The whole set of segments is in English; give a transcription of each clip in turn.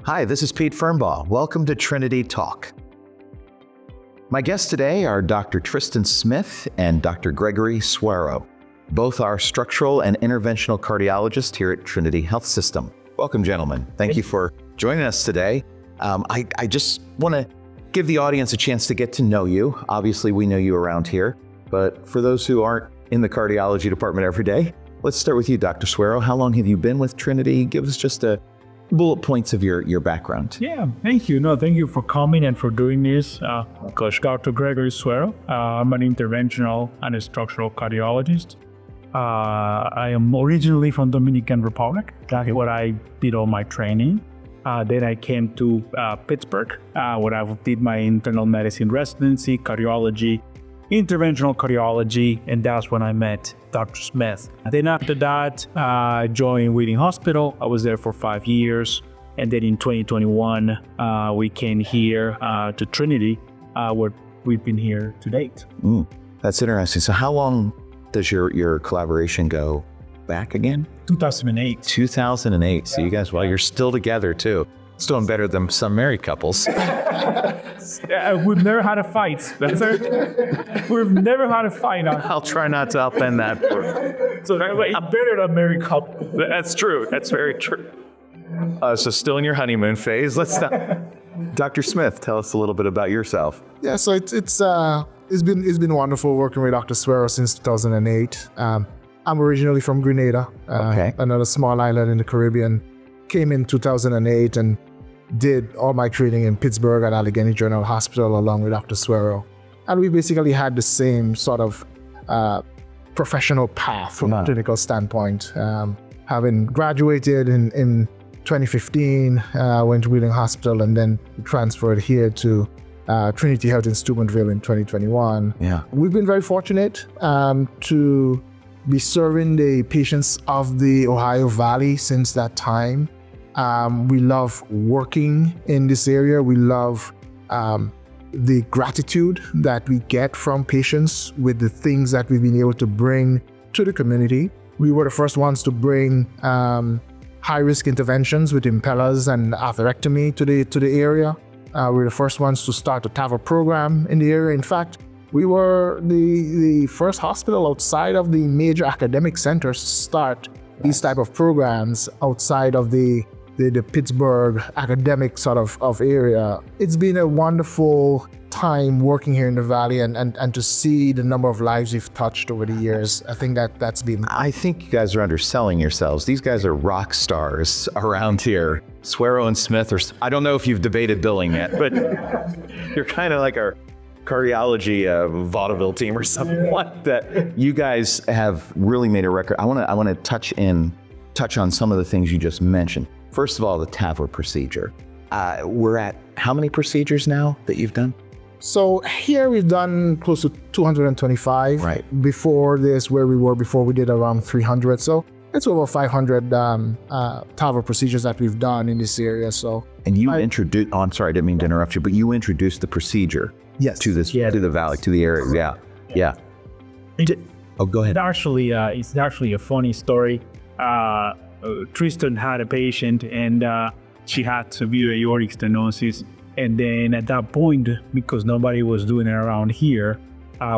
Hi, this is Pete Fernbaugh. Welcome to Trinity Talk. My guests today are Dr. Triston Smith and Dr. Gregory Suero. Both are structural and interventional cardiologists here at Trinity Health System. Welcome, gentlemen. Thank you for joining us today. I just want to give the audience a chance to get to know you. Obviously, we know you around here, but for those who aren't in the cardiology department every day, let's start with you, Dr. Suero. How long have you been with Trinity? Give us just a bullet points of your background. Yeah, thank you. No, thank you for coming and for doing this. Coach Dr. Gregory Suero. I'm an interventional and a structural cardiologist. I am originally from Dominican Republic. That's where I did all my training. Then I came to Pittsburgh, where I did my internal medicine residency, cardiology, interventional cardiology, and that's when I met Dr. Smith. Then after that, I joined Wheaton Hospital. I was there for 5 years. And then in 2021, we came here to Trinity, where we've been here to date. That's interesting. So how long does your collaboration go back again? 2008. 2008. So you guys, well, you're still together too. It's doing better than some married couples. We've never had a fight. That's it. We've never had a fight. I'll try not to upend that. So I'm better than married couple. That's true. That's very true. So still in your honeymoon phase. Let's stop. Dr. Smith, tell us a little bit about yourself. Yeah, so it's been wonderful working with Dr. Suero since 2008. I'm originally from Grenada, another small island in the Caribbean. Came in 2008 and did all my training in Pittsburgh at Allegheny General Hospital along with Dr. Suero. And we basically had the same sort of professional path from a clinical standpoint. Having graduated in 2015, went to Wheaton Hospital and then transferred here to Trinity Health in Steubenville in 2021. Yeah. We've been very fortunate to be serving the patients of the Ohio Valley since that time. We love working in this area. We love the gratitude that we get from patients with the things that we've been able to bring to the community. We were the first ones to bring high-risk interventions with impellers and atherectomy to the area. We were the first ones to start a TAVR program in the area. In fact, we were the first hospital outside of the major academic centers to start these type of programs outside of the Pittsburgh academic sort of area. It's been a wonderful time working here in the Valley and to see the number of lives we've touched over the years. I think that's been... I think you guys are underselling yourselves. These guys are rock stars around here. Suero and Smith I don't know if you've debated billing yet, but you're kind of like our cardiology vaudeville team or something like that. You guys have really made a record. I want to touch on some of the things you just mentioned. First of all, the TAVR procedure. We're at how many procedures now that you've done? So here we've done close to 225. Right. Before this, where we were before, we did around 300. So it's over 500 TAVR procedures that we've done in this area. So. And you introduced. Oh, I'm sorry, I didn't mean to interrupt you, but you introduced the procedure. Yes. To the valley, to the area. Yeah. Go ahead. It's actually a funny story. Triston had a patient and she had severe aortic stenosis. And then at that point, because nobody was doing it around here,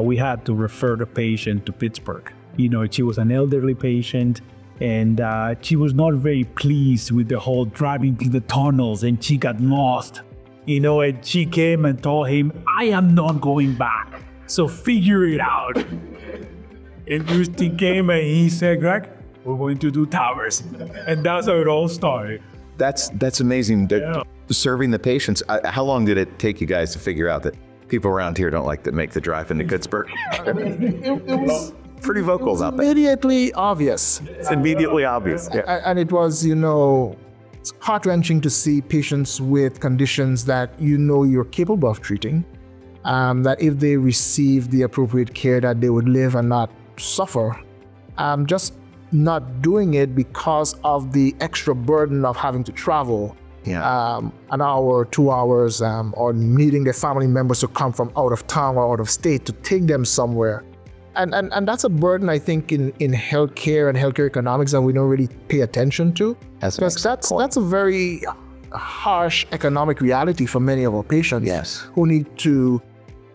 we had to refer the patient to Pittsburgh. You know, she was an elderly patient and she was not very pleased with the whole driving through the tunnels and she got lost. You know, and she came and told him, I am not going back. So figure it out. And Triston came and he said, Greg, we're going to do TAVRs. And that's how it all started. That's amazing. Serving the patients. How long did it take you guys to figure out that people around here don't like to make the drive into Pittsburgh? It was pretty vocal about that. Immediately obvious. It's immediately obvious. Yeah. And it was, it's heart-wrenching to see patients with conditions that you're capable of treating, that if they receive the appropriate care that they would live and not suffer, just not doing it because of the extra burden of having to travel an hour, 2 hours, or needing their family members to come from out of town or out of state to take them somewhere. And that's a burden, I think, in healthcare and healthcare economics that we don't really pay attention to. Because that's a very harsh economic reality for many of our patients who need to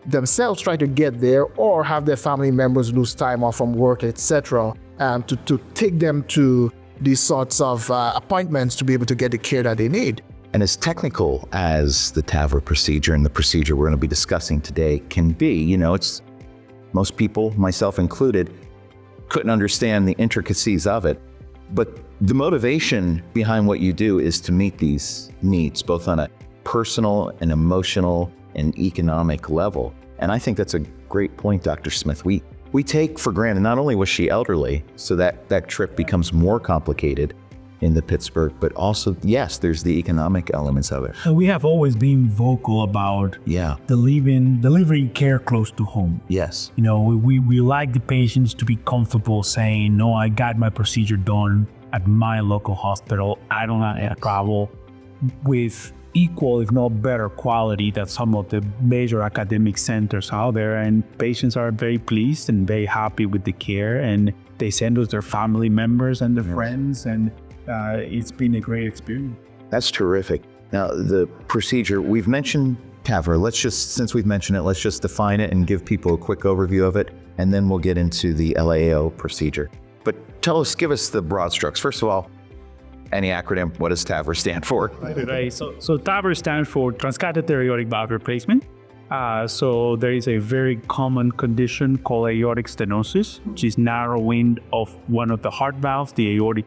themselves try to get there or have their family members lose time off from work, etc., to take them to these sorts of appointments to be able to get the care that they need. And as technical as the TAVR procedure and the procedure we're going to be discussing today can be, it's most people, myself included, couldn't understand the intricacies of it. But the motivation behind what you do is to meet these needs, both on a personal and emotional and economic level. And I think that's a great point, Dr. Smith. We take for granted, not only was she elderly, so that trip becomes more complicated in the Pittsburgh, but also, yes, there's the economic elements of it. We have always been vocal about delivering care close to home. Yes. We like the patients to be comfortable saying, no, I got my procedure done at my local hospital. I don't have to travel, with equal, if not better quality than some of the major academic centers out there. And patients are very pleased and very happy with the care. And they send us their family members and their friends. And it's been a great experience. That's terrific. Now, the procedure, we've mentioned TAVR. Since we've mentioned it, let's just define it and give people a quick overview of it. And then we'll get into the LAAO procedure. But give us the broad strokes. First of all, any acronym, what does TAVR stand for? Right. So TAVR stands for transcatheter aortic valve replacement. So there is a very common condition called aortic stenosis, which is narrowing of one of the heart valves, the aortic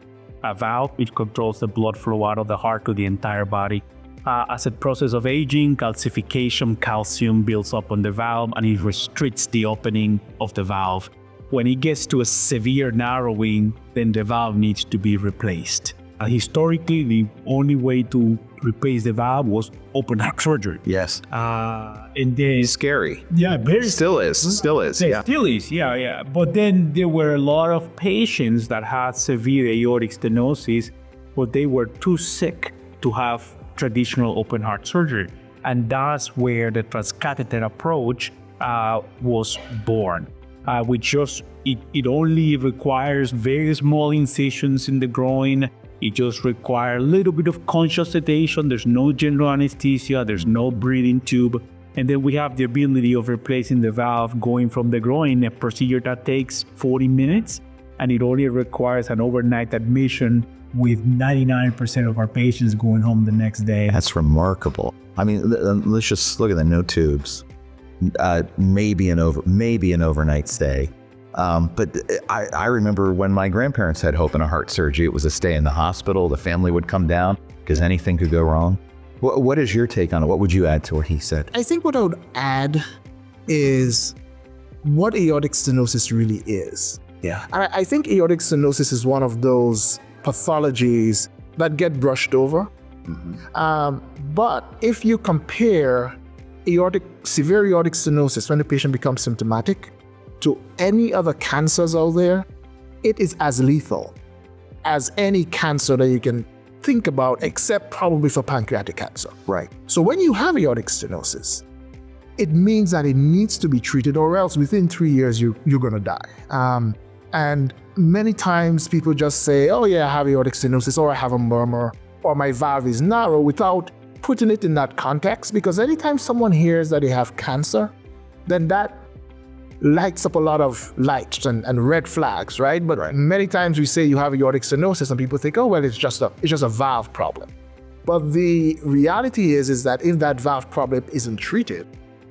valve, which controls the blood flow out of the heart to the entire body. As a process of aging, calcium builds up on the valve and it restricts the opening of the valve. When it gets to a severe narrowing, then the valve needs to be replaced. Historically, the only way to replace the valve was open heart surgery. Yes. And then scary. Yeah, very still is. Still is, yeah. But then there were a lot of patients that had severe aortic stenosis, but they were too sick to have traditional open heart surgery. And that's where the transcatheter approach was born. It only requires very small incisions in the groin. It just requires a little bit of conscious sedation. There's no general anesthesia. There's no breathing tube. And then we have the ability of replacing the valve going from the groin, a procedure that takes 40 minutes. And it only requires an overnight admission, with 99% of our patients going home the next day. That's remarkable. I mean, let's just look at the no tubes. Maybe an overnight stay. But I remember when my grandparents had open heart surgery, it was a stay in the hospital. The family would come down because anything could go wrong. What is your take on it? What would you add to what he said? I think what I would add is what aortic stenosis really is. Yeah. I think aortic stenosis is one of those pathologies that get brushed over. Mm-hmm. But if you compare severe aortic stenosis when the patient becomes symptomatic to any other cancers out there, it is as lethal as any cancer that you can think about, except probably for pancreatic cancer. Right. So when you have aortic stenosis, it means that it needs to be treated, or else within 3 years you're going to die. And many times people just say, oh yeah, I have aortic stenosis, or I have a murmur, or my valve is narrow, without putting it in that context. Because anytime someone hears that they have cancer, then that lights up a lot of lights and red flags, right? But many times we say you have aortic stenosis and people think, oh, well, it's just a valve problem. But the reality is that if that valve problem isn't treated,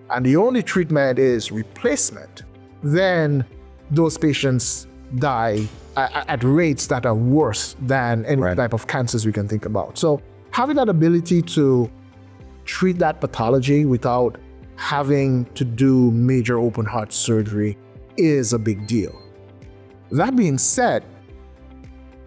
and the only treatment is replacement, then those patients die at rates that are worse than any type of cancers we can think about. So having that ability to treat that pathology without having to do major open heart surgery is a big deal. That being said,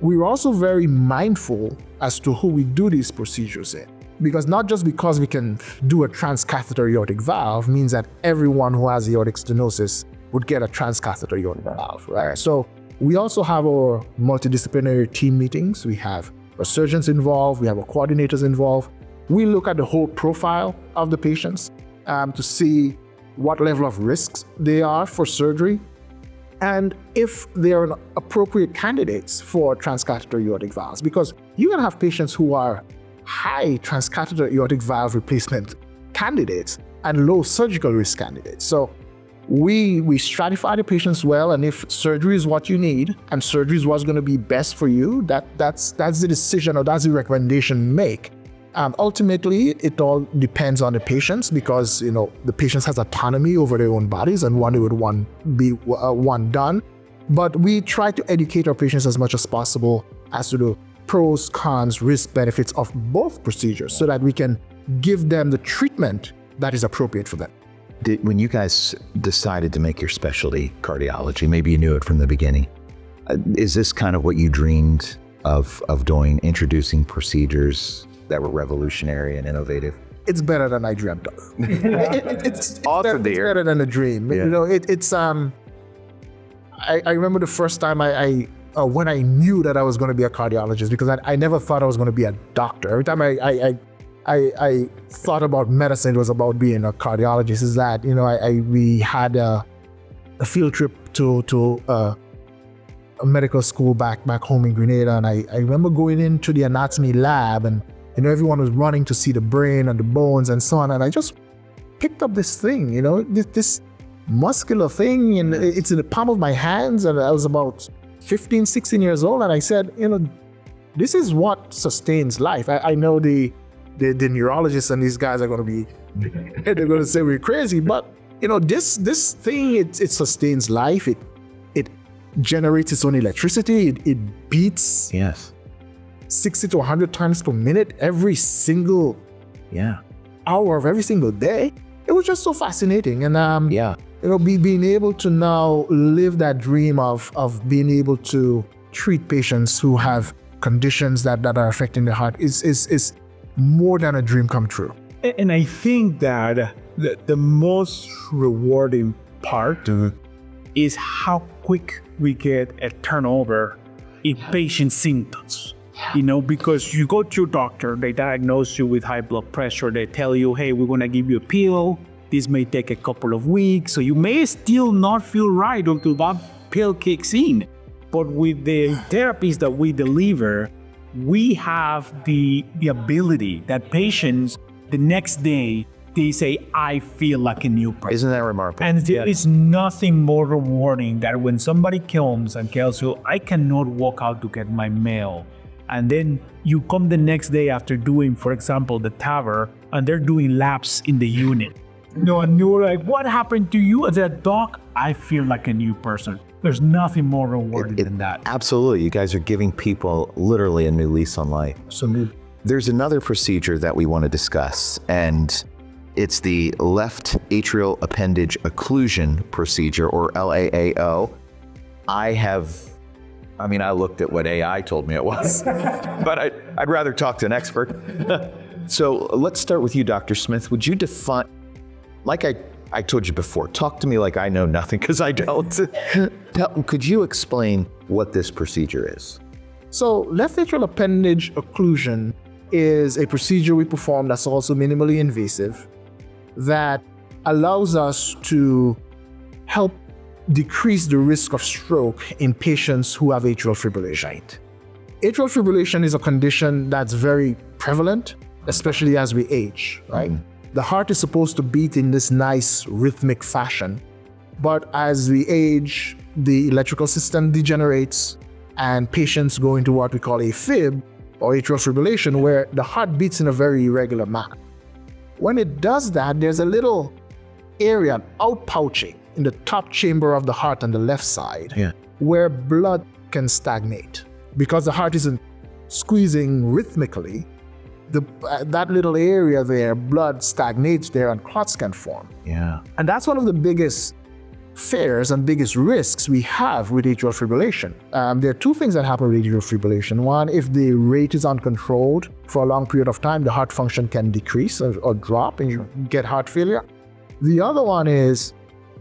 we're also very mindful as to who we do these procedures in. Because not just because we can do a transcatheter aortic valve means that everyone who has aortic stenosis would get a transcatheter aortic valve, right? So we also have our multidisciplinary team meetings. We have our surgeons involved, we have our coordinators involved. We look at the whole profile of the patients to see what level of risks they are for surgery and if they are appropriate candidates for transcatheter aortic valves. Because you can have patients who are high transcatheter aortic valve replacement candidates and low surgical risk candidates. So we stratify the patients well, and if surgery is what you need and surgery is what's going to be best for you, that's the decision, or that's the recommendation make. Ultimately, it all depends on the patients, because the patients has autonomy over their own bodies and one would want done. But we try to educate our patients as much as possible as to the pros, cons, risk, benefits of both procedures, so that we can give them the treatment that is appropriate for them. When you guys decided to make your specialty cardiology, maybe you knew it from the beginning, is this kind of what you dreamed of doing, introducing procedures that were revolutionary and innovative? It's better than I dreamt of. It's better than a dream. Yeah. I remember the first time when I knew that I was going to be a cardiologist, because I never thought I was going to be a doctor. Every time I thought about medicine, it was about being a cardiologist. Is that we had a field trip to a medical school back home in Grenada, and I remember going into the anatomy lab, and everyone was running to see the brain and the bones and so on, and I just picked up this thing, this muscular thing, and it's in the palm of my hands, and I was about 15, 16 years old, and I said, this is what sustains life. I know the neurologists and these guys are going to be, they're going to say we're crazy, but this thing, it sustains life. It generates its own electricity. It beats 60 to 100 times per minute every single hour of every single day. It was just so fascinating, and being able to now live that dream of being able to treat patients who have conditions that are affecting the heart is more than a dream come true. And I think that the most rewarding part is how quick we get a turnover in patient symptoms. Because you go to your doctor, they diagnose you with high blood pressure, they tell you, hey, we're going to give you a pill. This may take a couple of weeks, so you may still not feel right until that pill kicks in. But with the therapies that we deliver, we have the ability that patients, the next day, they say, I feel like a new person. Isn't that remarkable? And there is nothing more rewarding than when somebody comes and tells you, I cannot walk out to get my mail. And then you come the next day after doing, for example, the TAVR, and they're doing laps in the unit. And you're like, what happened to you? I said, Doc, I feel like a new person. There's nothing more rewarding than that. Absolutely. You guys are giving people literally a new lease on life. Absolutely. There's another procedure that we want to discuss, and it's the left atrial appendage occlusion procedure, or LAAO. I looked at what AI told me it was, but I'd rather talk to an expert. So let's start with you, Dr. Smith. Would you define, like I told you before, talk to me like I know nothing, because I don't. Could you explain what this procedure is? So left atrial appendage occlusion is a procedure we perform that's also minimally invasive, that allows us to help decrease the risk of stroke in patients who have atrial fibrillation. Right. Atrial fibrillation is a condition that's very prevalent, especially as we age, right? The heart is supposed to beat in this nice rhythmic fashion, but as we age, the electrical system degenerates and patients go into what we call AFib, or atrial fibrillation, where the heart beats in a very irregular manner. When it does that, there's a little area, outpouching, in the top chamber of the heart on the left side, where blood can stagnate. Because the heart isn't squeezing rhythmically, that little area there, blood stagnates there and clots can form. Yeah. And that's one of the biggest fears and biggest risks we have with atrial fibrillation. There are two things that happen with atrial fibrillation. One, if the rate is uncontrolled for a long period of time, the heart function can decrease or drop and you get heart failure. The other one is,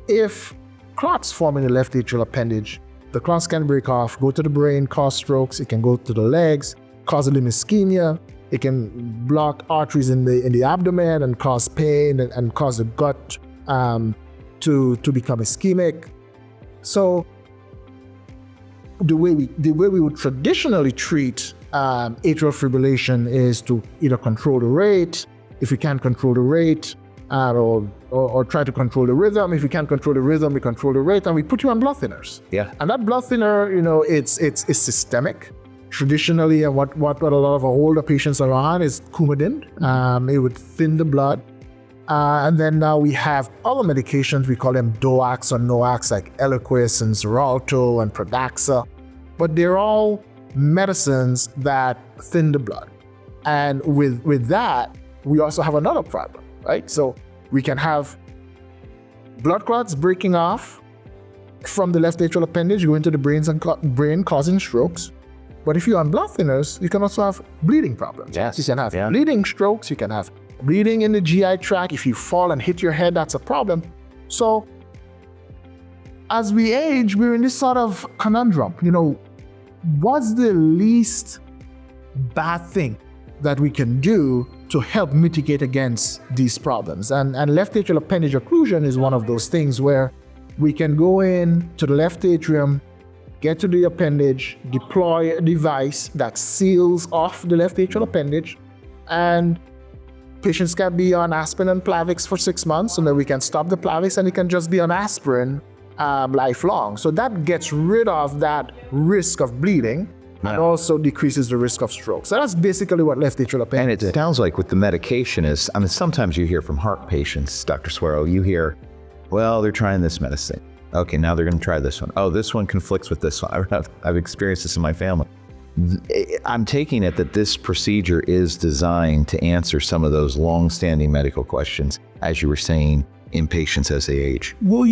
if clots form in the left atrial appendage, the clots can break off, go to the brain, cause strokes. It can go to the legs, cause a limb ischemia. It can block arteries in the abdomen and cause pain and cause the gut to become ischemic. So the way we would traditionally treat atrial fibrillation is to either control the rate. If you can't control the rate, or try to control the rhythm. If you can't control the rhythm, we control the rate, and we put you on blood thinners. Yeah. And that blood thinner, it's systemic. Traditionally, and what a lot of our older patients are on is Coumadin. It would thin the blood. And then now we have other medications, we call them DOACs or NOACs, like Eliquis and Xarelto and Pradaxa. But they're all medicines that thin the blood. And with that, we also have another problem, right? So we can have blood clots breaking off from the left atrial appendage, go into the brain causing strokes. But if you're on blood thinners, you can also have bleeding problems. Yes. You can have bleeding strokes, you can have bleeding in the GI tract. If you fall and hit your head, that's a problem. So as we age, we're in this sort of conundrum. What's the least bad thing that we can do to help mitigate against these problems? And left atrial appendage occlusion is one of those things where we can go in to the left atrium, get to the appendage, deploy a device that seals off the left atrial appendage, and patients can be on aspirin and Plavix for 6 months, and then we can stop the Plavix and they can just be on aspirin lifelong. So that gets rid of that risk of bleeding and also decreases the risk of stroke. So that's basically what left atrial appendage And it sounds like with the medication is, sometimes you hear from heart patients, Dr. Suero, you hear, well, they're trying this medicine. Okay, now they're going to try this one. Oh, this one conflicts with this one. I've experienced this in my family. I'm taking it that this procedure is designed to answer some of those long-standing medical questions, as you were saying, in patients as they age. Well,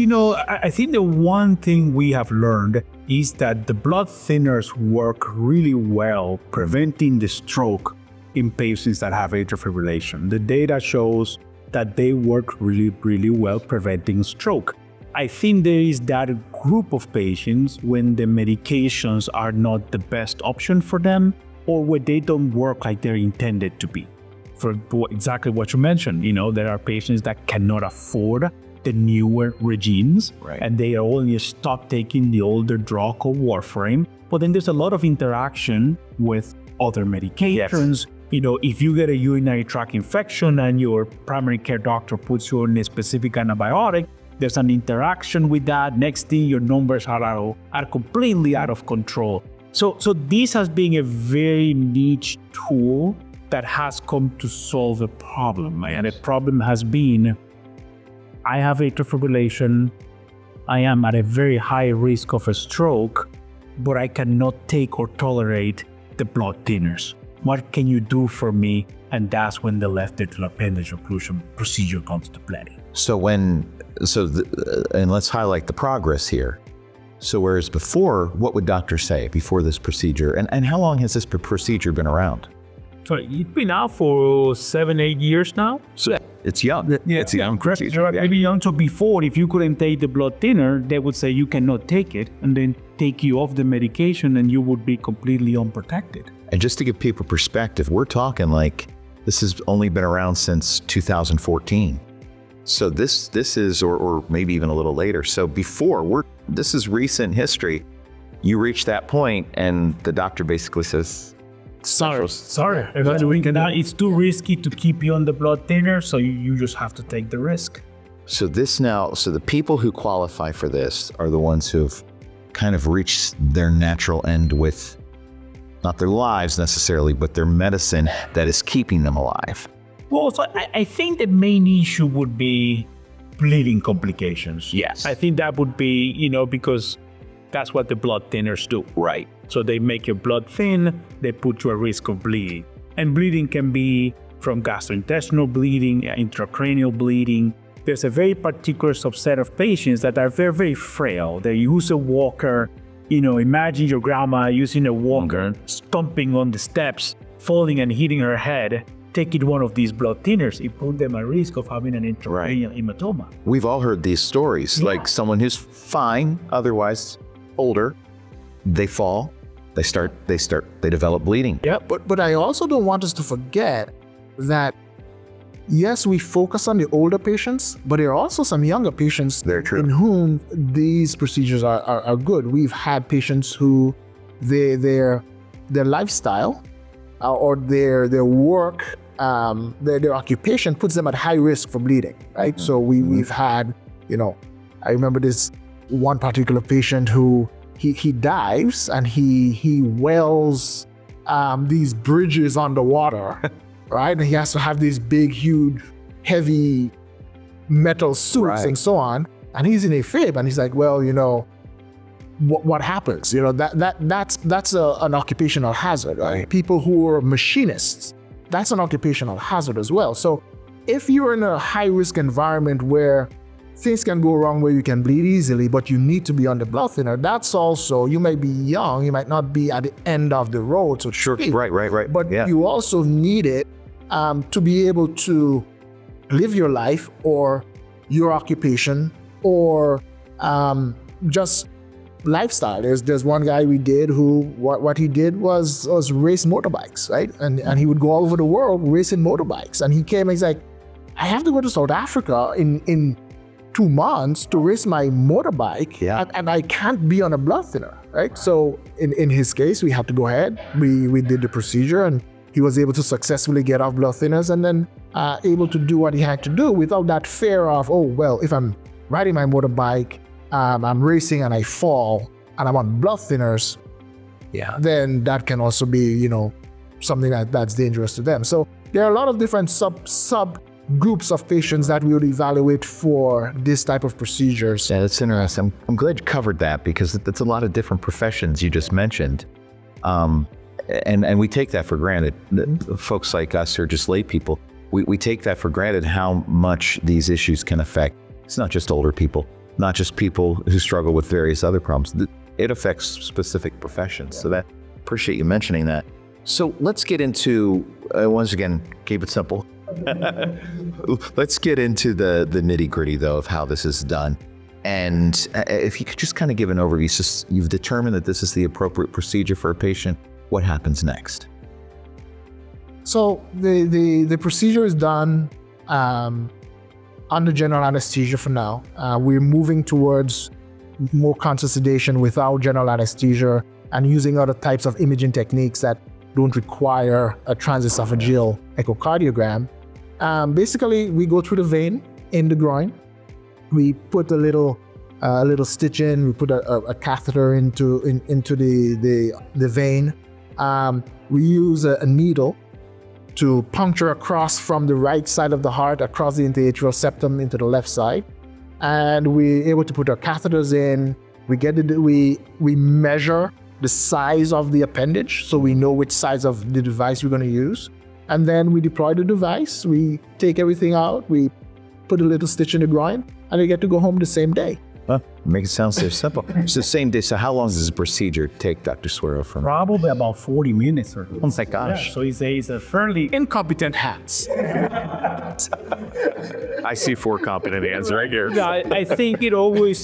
I think the one thing we have learned is that the blood thinners work really well preventing the stroke in patients that have atrial fibrillation. The data shows that they work really, really well preventing stroke. I think there is that group of patients when the medications are not the best option for them, or when they don't work like they're intended to be. For exactly what you mentioned, there are patients that cannot afford the newer regimes, Right. and they only stop taking the older drug or warfarin. But then there's a lot of interaction with other medications. If you get a urinary tract infection and your primary care doctor puts you on a specific antibiotic, there's an interaction with that. Next thing, your numbers are completely out of control. So this has been a very niche tool that has come to solve a problem. And the problem has been, I have atrial fibrillation, I am at a very high risk of a stroke, but I cannot take or tolerate the blood thinners. What can you do for me? And that's when the left atrial appendage occlusion procedure comes to play. And let's highlight the progress here. So whereas before, what would doctors say before this procedure? And how long has this procedure been around? So it's been out for 7-8 years now. So it's young. Yeah, it's a young procedure. Maybe young. So before, if you couldn't take the blood thinner, they would say you cannot take it and then take you off the medication and you would be completely unprotected. And just to give people perspective, we're talking like this has only been around since 2014. So this is, or maybe even a little later. So before, this is recent history. You reach that point and the doctor basically says, Sorry. It's too risky to keep you on the blood thinner, so you just have to take the risk. So the people who qualify for this are the ones who've kind of reached their natural end with not their lives necessarily, but their medicine that is keeping them alive. Well, so I think the main issue would be bleeding complications. Yes. I think that would be, because that's what the blood thinners do. Right. So they make your blood thin, they put you at risk of bleeding. And bleeding can be from gastrointestinal bleeding, intracranial bleeding. There's a very particular subset of patients that are very, very frail. They use a walker. Imagine your grandma using a walker, stomping on the steps, falling and hitting her head. Taking one of these blood thinners, it put them at risk of having an intracranial hematoma. We've all heard these stories, like someone who's fine, otherwise older, they fall, they develop bleeding. Yeah, but I also don't want us to forget that, yes, we focus on the older patients, but there are also some younger patients in whom these procedures are good. We've had patients who their lifestyle or their work, their occupation puts them at high risk for bleeding, right? So we've had, I remember this one particular patient who he dives and he welds these bridges underwater, right? And he has to have these big, huge, heavy metal suits and so on. And he's in a fib, and he's like, well, what happens? That's an occupational hazard. Right? People who are machinists, that's an occupational hazard as well. So if you're in a high-risk environment where things can go wrong, where you can bleed easily, but you need to be on the blood thinner, that's also, you might be young, you might not be at the end of the road, so sure, right. But you also need it to be able to live your life or your occupation or just lifestyle. There's one guy we did who what he did was race motorbikes, right? And he would go all over the world racing motorbikes. And he came and he's like, I have to go to South Africa in 2 months to race my motorbike, and I can't be on a blood thinner, right? So in his case, we had to go ahead. We did the procedure, and he was able to successfully get off blood thinners and then able to do what he had to do without that fear of, oh, well, if I'm riding my motorbike, I'm racing and I fall and I'm on blood thinners, then that can also be, something that's dangerous to them. So there are a lot of different sub groups of patients that we would evaluate for this type of procedures. Yeah, that's interesting. I'm glad you covered that, because that's a lot of different professions you just mentioned. And we take that for granted. Folks like us who are just lay people, we take that for granted, how much these issues can affect. It's not just older people, not just people who struggle with various other problems. It affects specific professions. So that, appreciate you mentioning that. So let's get into, once again, keep it simple. Let's get into the nitty-gritty, though, of how this is done. And if you could just kind of give an overview, you've determined that this is the appropriate procedure for a patient. What happens next? So the procedure is done under general anesthesia for now. We're moving towards more conscious sedation without general anesthesia and using other types of imaging techniques that don't require a transesophageal echocardiogram. Basically, we go through the vein in the groin. We put a little stitch in. We put a catheter into the vein. We use a needle to puncture across from the right side of the heart, across the interatrial septum into the left side. And we're able to put our catheters in. We measure the size of the appendage, so we know which size of the device we're going to use. And then we deploy the device. We take everything out. We put a little stitch in the groin, and we get to go home the same day. Make it sound so simple. It's the same day. So how long does this procedure take, Dr. Suero? Probably about 40 minutes or so. Oh my gosh. Yeah, so it's a fairly Incompetent hands. I see 4 competent hands right here. Yeah, I think they always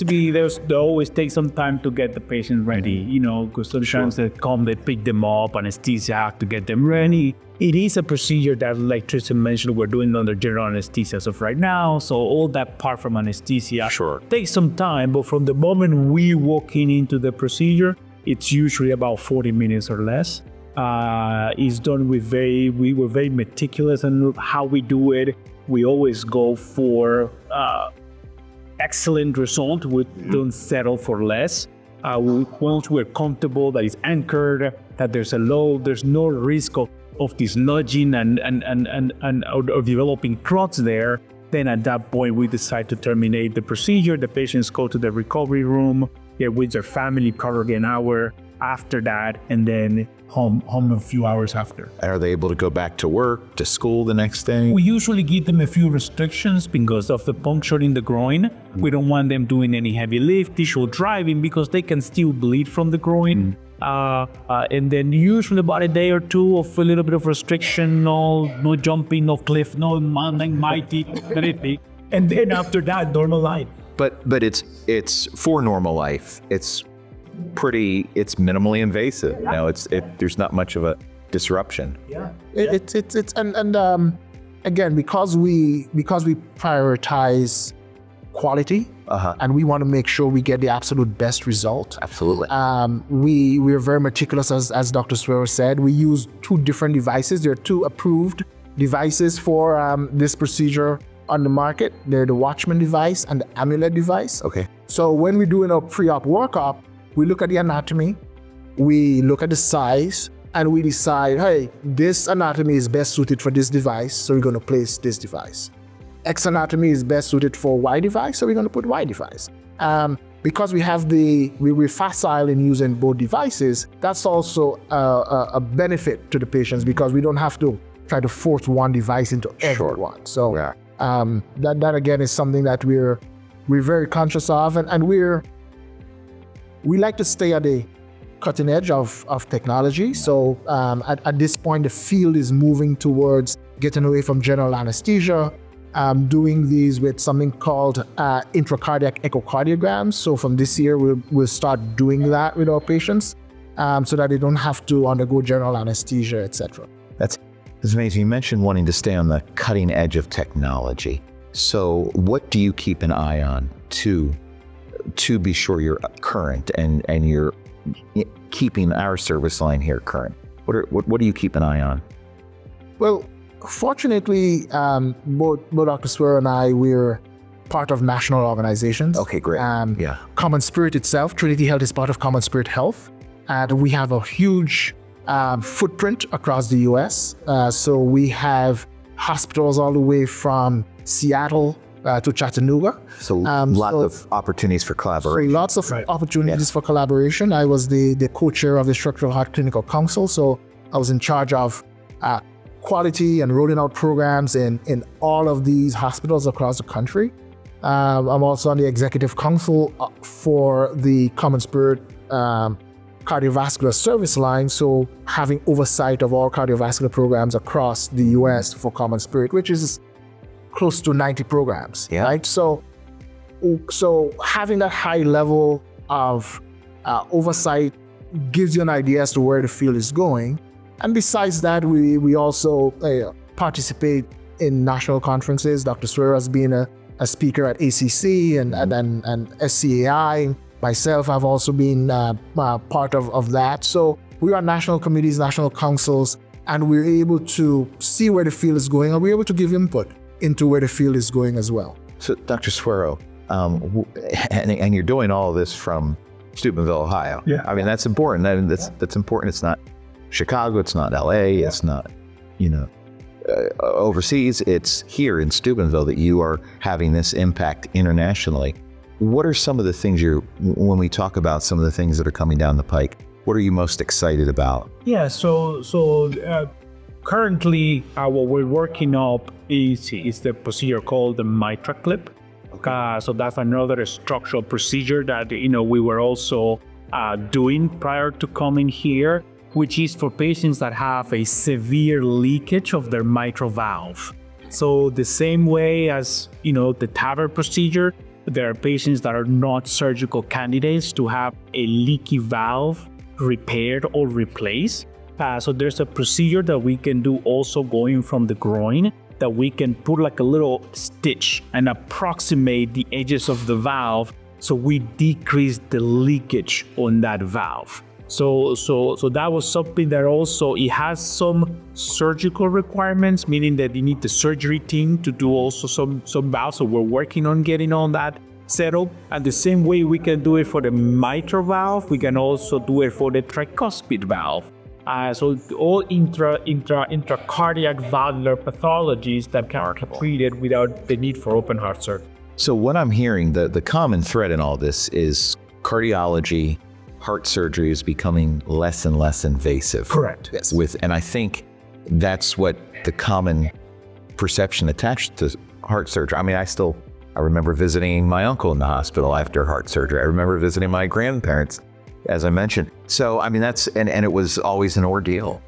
take some time to get the patient ready, because sometimes they come, they pick them up, anesthesia to get them ready. It is a procedure that, like Triston mentioned, we're doing under general anesthesia as of right now. So all that part from anesthesia takes some time, but from the moment we walk into the procedure, it's usually about 40 minutes or less. It's done with we were very meticulous in how we do it. We always go for excellent result. We don't settle for less. Once we're comfortable that it's anchored, that there's no risk of dislodging and developing clots there, then at that point we decide to terminate the procedure. The patients go to the recovery room, they're with their family probably an hour after that, and then home a few hours after. Are they able to go back to work, to school the next day? We usually give them a few restrictions because of the puncture in the groin. We don't want them doing any heavy lifting or driving because they can still bleed from the groin. And then usually about a day or two of a little bit of restriction, no jumping, no cliff, no mountain mighty, anything. And then after that, normal life. But it's for normal life. It's minimally invasive. There's not much of a disruption. Yeah. Again, because we prioritize quality and we want to make sure we get the absolute best result. Absolutely. We are very meticulous, as Dr. Suero said. We use 2 different devices. There are 2 approved devices for this procedure on the market. They're the Watchman device and the Amulet device. Okay. So when we're doing a pre-op workup, we look at the anatomy, we look at the size, and we decide, hey, this anatomy is best suited for this device, so we're going to place this device. X anatomy is best suited for Y device, so we're going to put Y device. Because we're facile in using both devices, that's also a benefit to the patients because we don't have to try to force one device into everyone. So that again is something that we're very conscious of, and we like to stay at the cutting edge of technology. So at this point, the field is moving towards getting away from general anesthesia, doing these with something called intracardiac echocardiograms. So from this year, we'll start doing that with our patients so that they don't have to undergo general anesthesia, etc. That's amazing. You mentioned wanting to stay on the cutting edge of technology. So what do you keep an eye on to be sure you're current and you're keeping our service line here current? What do you keep an eye on? Well, fortunately, both Dr. Suero and I, we're part of national organizations. Okay, great. Common Spirit itself, Trinity Health is part of Common Spirit Health. And we have a huge footprint across the US. So we have hospitals all the way from Seattle to Chattanooga. So lots of opportunities for collaboration. So lots of opportunities for collaboration. I was the co-chair of the Structural Heart Clinical Council. So I was in charge of quality and rolling out programs in all of these hospitals across the country. I'm also on the executive council for the Common Spirit cardiovascular service line. So having oversight of all cardiovascular programs across the US for Common Spirit, which is close to 90 programs, right? So having that high level of oversight gives you an idea as to where the field is going. And besides that, we also participate in national conferences. Dr. Suero has been a speaker at ACC and SCAI. Myself, I've also been part of that. So we are national committees, national councils, and we're able to see where the field is going, and we're able to give input into where the field is going as well. So Dr. Suero, and you're doing all of this from Steubenville, Ohio. Yeah. I mean, that's important. I mean, that's important. It's not Chicago, it's not LA, it's not, overseas. It's here in Steubenville that you are having this impact internationally. What are some of the things when we talk about some of the things that are coming down the pike, what are you most excited about? Yeah, so currently what we're working up is the procedure called the mitral clip. So that's another structural procedure that we were also doing prior to coming here, which is for patients that have a severe leakage of their mitral valve. So the same way as the TAVR procedure, there are patients that are not surgical candidates to have a leaky valve repaired or replaced. So there's a procedure that we can do also going from the groin, that we can put like a little stitch and approximate the edges of the valve so we decrease the leakage on that valve. So that was something that also, it has some surgical requirements, meaning that you need the surgery team to do also some valves. So we're working on getting on that settled. And the same way we can do it for the mitral valve, we can also do it for the tricuspid valve. So all intracardiac valvular pathologies that can be treated without the need for open heart surgery. So what I'm hearing, the common thread in all this is cardiology, heart surgery is becoming less and less invasive. Correct. Yes. And I think that's what the common perception attached to heart surgery. I mean, I remember visiting my uncle in the hospital after heart surgery. I remember visiting my grandparents, as I mentioned. So, I mean, and it was always an ordeal.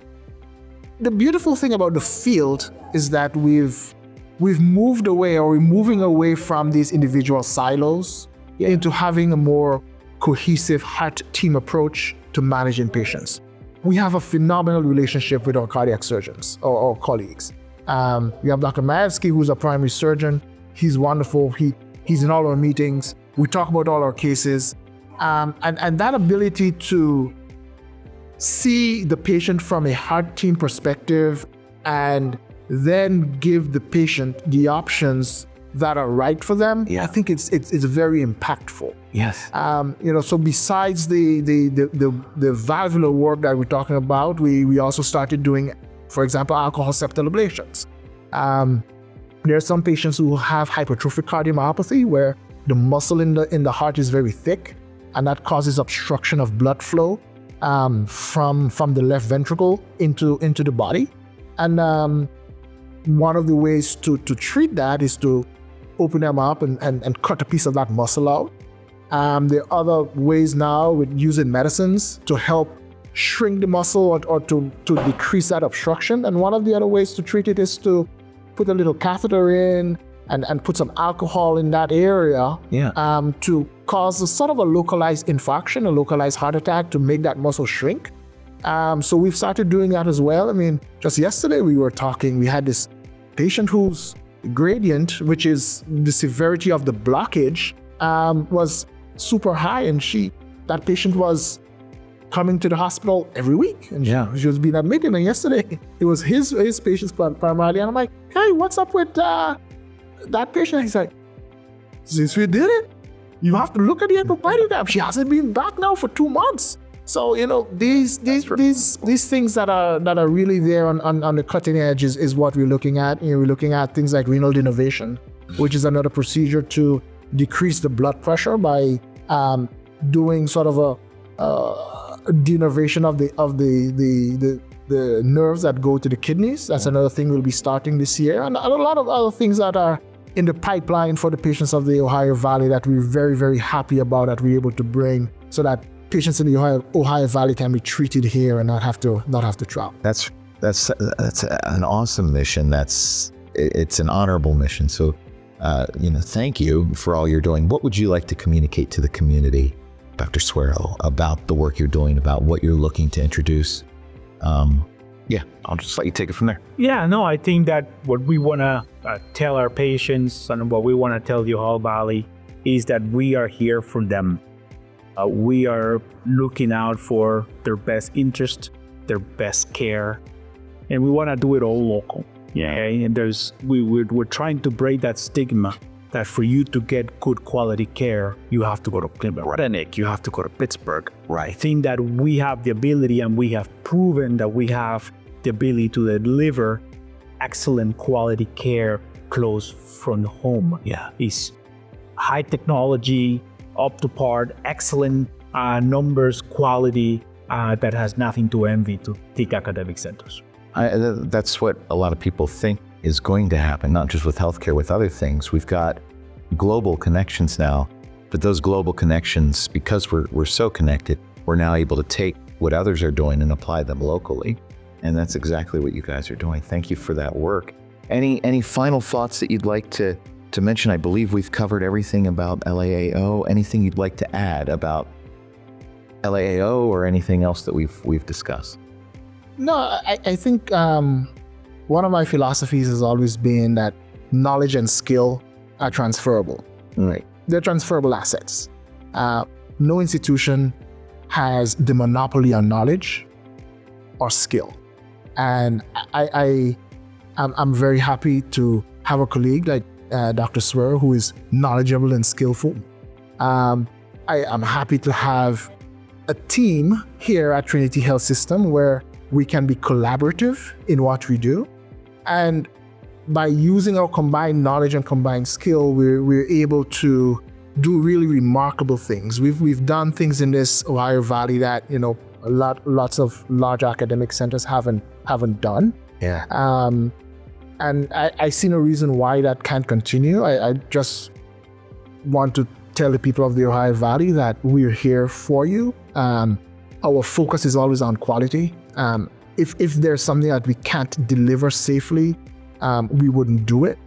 The beautiful thing about the field is that we've moved away, or we're moving away from these individual silos into having a more cohesive heart team approach to managing patients. We have a phenomenal relationship with our cardiac surgeons or colleagues. We have Dr. Maevsky, who's a primary surgeon. He's wonderful. He's in all our meetings. We talk about all our cases. And that ability to see the patient from a heart team perspective and then give the patient the options that are right for them, I think it's very impactful. Yes. So besides the valvular work that we're talking about, we also started doing, for example, alcohol septal ablations. There are some patients who have hypertrophic cardiomyopathy where the muscle in the heart is very thick, and that causes obstruction of blood flow from the left ventricle into the body. And one of the ways to treat that is to open them up and cut a piece of that muscle out. There are other ways now with using medicines to help shrink the muscle or to decrease that obstruction. And one of the other ways to treat it is to put a little catheter in and put some alcohol in that area to cause a sort of a localized infarction, a localized heart attack, to make that muscle shrink. So we've started doing that as well. I mean, just yesterday we had this patient whose gradient, which is the severity of the blockage, was super high, and that patient was coming to the hospital every week, and she was being admitted. And yesterday it was his patients primarily, and I'm like, hey, what's up with that patient? He's like, since we did it, you have to look at the echocardiograph. She hasn't been back now for 2 months. So these things that are really there on the cutting edge is what we're looking at. We're looking at things like renal denervation, which is another procedure to decrease the blood pressure by doing sort of a denervation of the nerves that go to the kidneys. That's another thing we'll be starting this year, and a lot of other things that are in the pipeline for the patients of the Ohio Valley that we're very, very happy about, that we're able to bring, so that patients in the Ohio Valley can be treated here and not have to travel. That's an awesome mission. It's an honorable mission. So, thank you for all you're doing. What would you like to communicate to the community, Dr. Suero, about the work you're doing, about what you're looking to introduce? I'll just let you take it from there. Yeah, no, I think that what we want to tell our patients and what we want to tell the Ohio Valley is that we are here for them. We are looking out for their best interest, their best care, and we want to do it all local. Okay? And we're trying to break that stigma that for you to get good quality care, you have to go to Clinic, you have to go to Pittsburgh. Right. I think that we have the ability, and we have proven that we have the ability to deliver excellent quality care close from home. It's high technology, up to par, excellent numbers, quality that has nothing to envy to thick academic centers. That's what a lot of people think is going to happen, not just with healthcare, with other things. We've got global connections now, but those global connections, because we're so connected, we're now able to take what others are doing and apply them locally. And that's exactly what you guys are doing. Thank you for that work. Any final thoughts that you'd like to mention? I believe we've covered everything about LAAO. Anything you'd like to add about LAAO or anything else that we've discussed? No, I think one of my philosophies has always been that knowledge and skill are transferable. Right? They're transferable assets. No institution has the monopoly on knowledge or skill. And I'm very happy to have a colleague like Dr. Suero, who is knowledgeable and skillful. I am happy to have a team here at Trinity Health System where we can be collaborative in what we do. And by using our combined knowledge and combined skill, we're able to do really remarkable things. We've done things in this Ohio Valley that lots of large academic centers haven't done. Yeah. And I see no reason why that can't continue. I just want to tell the people of the Ohio Valley that we're here for you. Our focus is always on quality. If there's something that we can't deliver safely, we wouldn't do it.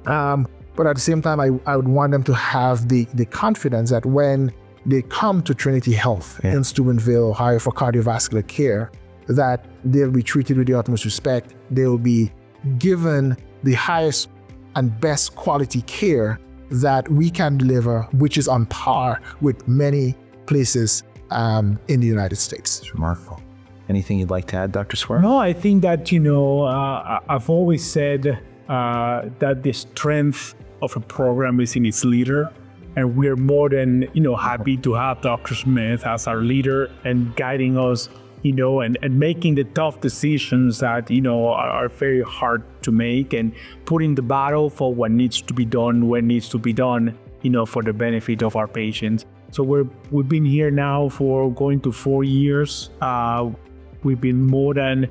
But at the same time, I would want them to have the confidence that when they come to Trinity Health in Steubenville, Ohio for cardiovascular care, that they'll be treated with the utmost respect. They'll be given the highest and best quality care that we can deliver, which is on par with many places in the United States. It's remarkable. Anything you'd like to add, Dr. Suero? No, I think that, I've always said that the strength of a program is in its leader. And we're more than, happy to have Dr. Smith as our leader and guiding us, and making the tough decisions that, are very hard to make, and putting the battle for what needs to be done, when needs to be done, for the benefit of our patients. So we've been here now for going to 4 years. We've been more than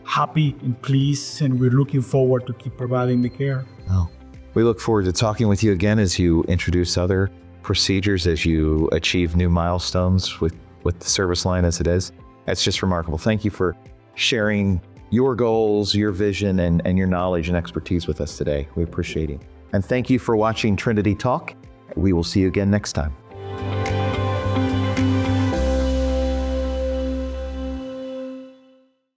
happy and pleased, and we're looking forward to keep providing the care. Oh. We look forward to talking with you again as you introduce other procedures, as you achieve new milestones with the service line as it is. That's just remarkable. Thank you for sharing your goals, your vision, and your knowledge and expertise with us today. We appreciate it. And thank you for watching Trinity Talk. We will see you again next time.